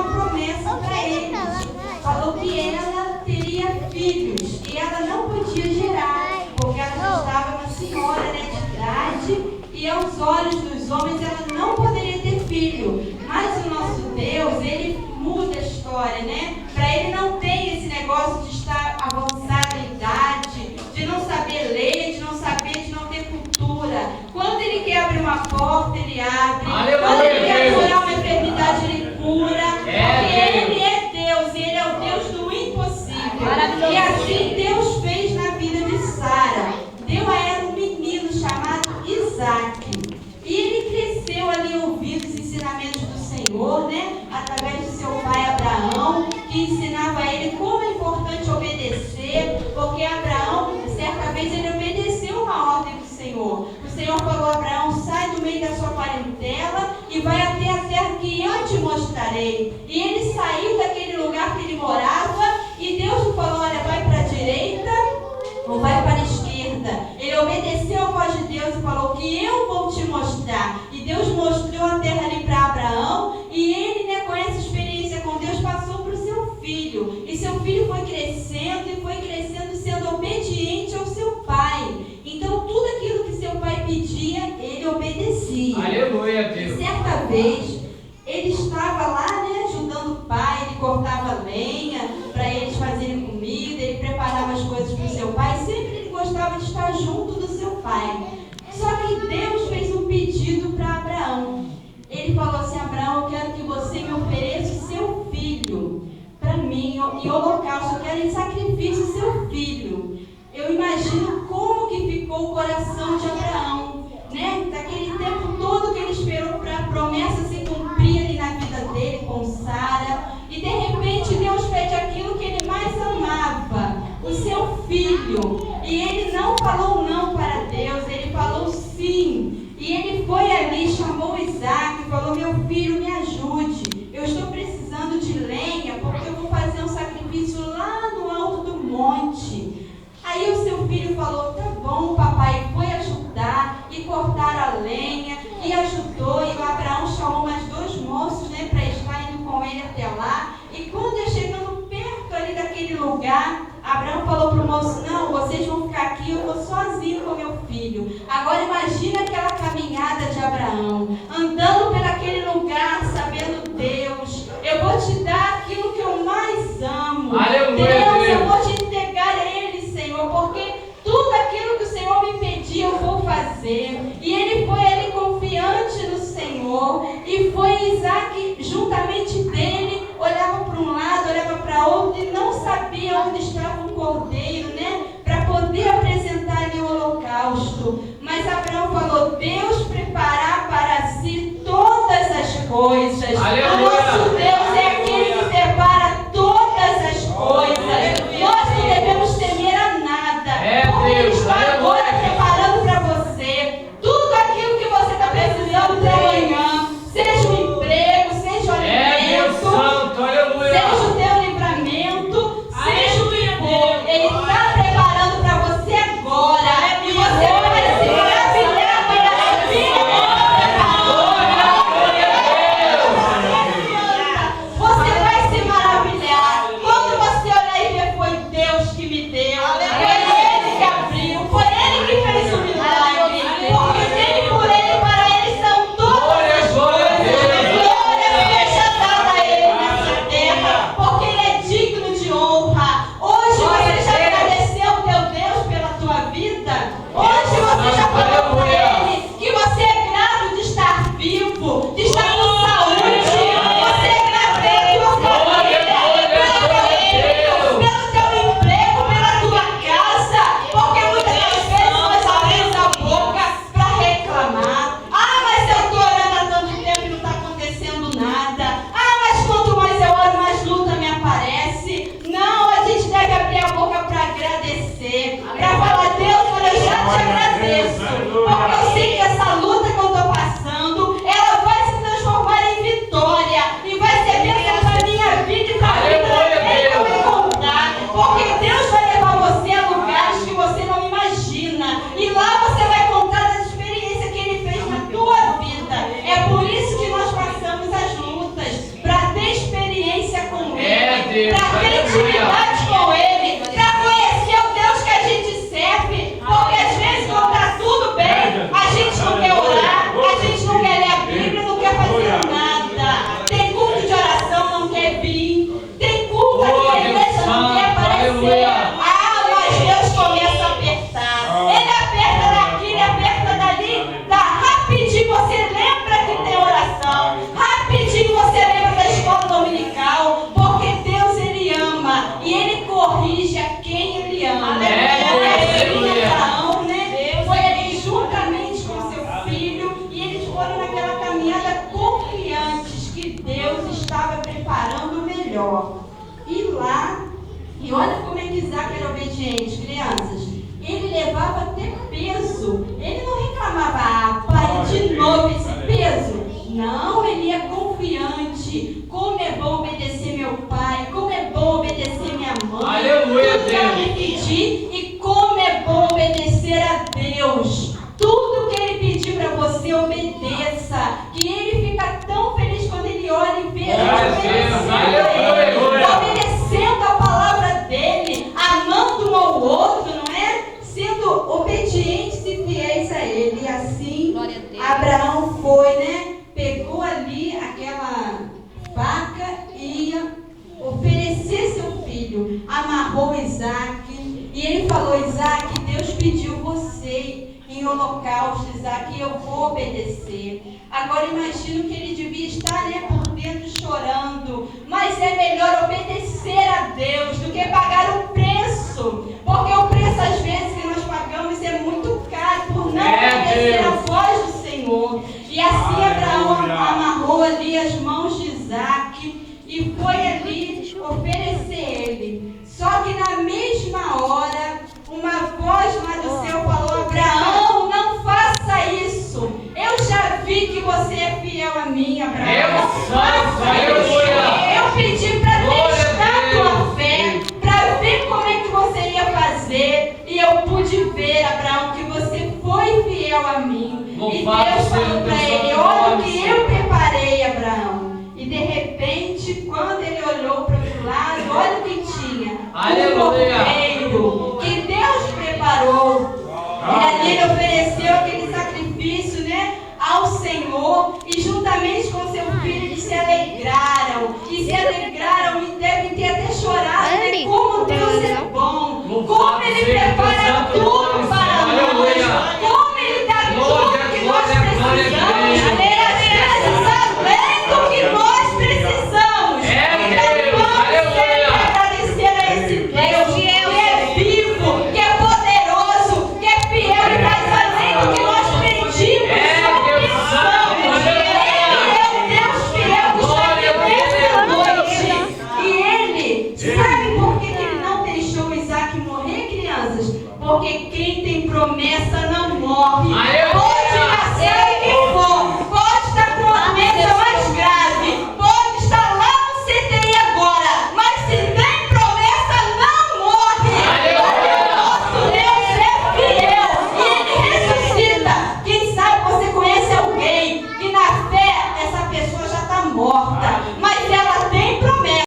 promessa para eles. Falou que ela teria filhos e ela não podia gerar, porque ela já estava uma senhora, né, de idade, e aos olhos dos homens ela não poderia ter filho. Mas o nosso Deus, ele muda a história, né? Para ele não ter esse negócio de estar avançado em idade, de não saber ler, de não ter cultura. Quando ele quer abrir uma porta, ele abre. Quando ele quer curar uma enfermidade, ele cura. Porque ele é Deus e ele é o Deus do impossível. E assim Deus fez na vida de Sara. Deu a ela um menino chamado Isaac. E ele cresceu ali ouvindo os ensinamentos do Senhor, né? Através do seu pai Abraão, que ensinava a ele como é importante obedecer, porque Abraão, certa vez, ele obedeceu uma ordem do Senhor. O Senhor falou a Abraão: sai do meio da sua parentela e vai até a terra que eu te mostrarei. E ele saiu daquele lugar que ele morava e Deus lhe falou: olha, vai para a direita ou vai para a esquerda. Ele obedeceu a voz de Deus e falou que eu vou te mostrar. E Deus mostrou a terra ali para Abraão e ele, né, com essa experiência com Deus, passou para o seu filho. E seu filho foi crescendo e foi crescendo sendo obediente ao seu pai. Então tudo aquilo que seu pai pedia, ele obedecia. Aleluia, Deus. E certa vez, ele estava lá, né, ajudando o pai, ele cortava lenha para eles fazerem comida, ele preparava as coisas para o seu pai, sempre ele gostava de estar junto do seu pai. Só que Deus fez um pedido para Abraão. Ele falou assim: Abraão, eu quero que você me ofereça o seu filho para mim, em holocausto, eu quero em sacrifício o seu filho. Eu imagino como que ficou o coração de Abraão, né? Daquele tempo todo que ele esperou para a promessa se cumprir ali na vida dele com Sara, e de repente Deus pede aquilo que ele mais amava, o seu filho. E ele não falou não para Deus, ele falou sim. E ele foi ali, chamou Isaac e falou: meu filho, me ajude, eu estou precisando de lenha, porque eu vou fazer um sacrifício lá no alto do monte. Aí o seu filho falou: tá bom, papai. Foi ajudar e cortar a lenha e ajudou. E o Abraão chamou mais dois moços, né, para estar indo com ele até lá. E quando ia chegando perto ali daquele lugar, Abraão falou para o moço: não, vocês vão ficar aqui, eu vou sozinho com meu filho. Agora imagina aquela caminhada de Abraão, andando por aquele lugar, sabendo: Deus, eu vou te dar aquilo que eu mais amo. Aleluia, Deus, eu vou te entregar a ele, Senhor, porque tudo aquilo que o Senhor me pedir eu vou fazer. E ele foi ali confiante no Senhor. E foi Isaac juntamente dele, olhava para um lado, olhava para outro e não sabia onde estava o cordeiro, né? Para poder apresentar ali o holocausto. Mas Abraão falou: Deus preparar para si todas as coisas. Aleluia. Nosso Deus é aquele que prepara todas as coisas. Nós não devemos temer a nada. Porque Ele Deus. está agora preparando para você tudo aquilo que você está precisando para amanhã. Seja um emprego, seja um alimento, Deus Santo, aleluia. seja o teu livramento, seja o que for. Ele está preparando para você agora. E você vai se maravilhar com a vida que Ele está preparando. caminhada confiantes que Deus estava preparando o melhor. E lá, e olha como é que Isaac era obediente, crianças. Ele levava até peso. Ele não reclamava, pai, de novo esse peso. Não, ele ia confiante. Como é bom obedecer meu pai, como é bom obedecer minha mãe. Aleluia, tudo que ela me pedir, e como é bom obedecer a Deus. Tudo que ele pedir para você, obedeça. Que ele fica tão feliz quando ele olha e vê obedecendo a palavra dele, amando um ao outro, não é? Sendo obedientes e fiéis a ele. E assim Abraão foi, né? Pegou ali aquela vaca e ia oferecer seu filho. Amarrou Isaac e ele falou: Isaac, Deus pediu você em holocausto, Isaac, e eu vou obedecer. Agora imagino que ele devia estar, né, por dentro chorando. Mas é melhor obedecer a Deus do que pagar o preço. Porque o preço às vezes que nós pagamos é muito caro por não obedecer a voz do Senhor. E assim Abraão amarrou ali as mãos de Isaac e foi ali oferecer ele. Só que na mesma hora, uma voz lá do céu falou: Abraão, não faça isso. Eu já vi que você é fiel a mim, Abraão. Não faça isso. Eu pedi para testar tua fé, para ver como é que você ia fazer. E eu pude ver, Abraão, que você foi fiel a mim. E Deus falou para ele: olha o que eu preparei, Abraão. E de repente, quando ele olhou para o outro lado, olha o que tinha. Um cordeiro que Deus preparou. E ali ele ofereceu aquele sacrifício, né, ao Senhor. E juntamente com seu filho eles se alegraram. E se alegraram e devem ter até chorado, né? Como Deus é bom. Como Ele prepara tudo para nós. Como Ele dá tudo que nós precisamos. Além do que nós precisamos. Então vamos sempre agradecer a esse Deus que é vivo, que é poderoso, que é fiel e faz além do que nós pedimos. Ele é o Deus fiel que está nessa noite. E Ele, sabe por que Ele não deixou Isaac morrer, crianças? Porque quem tem promessa não morre. Pode nascer quem for.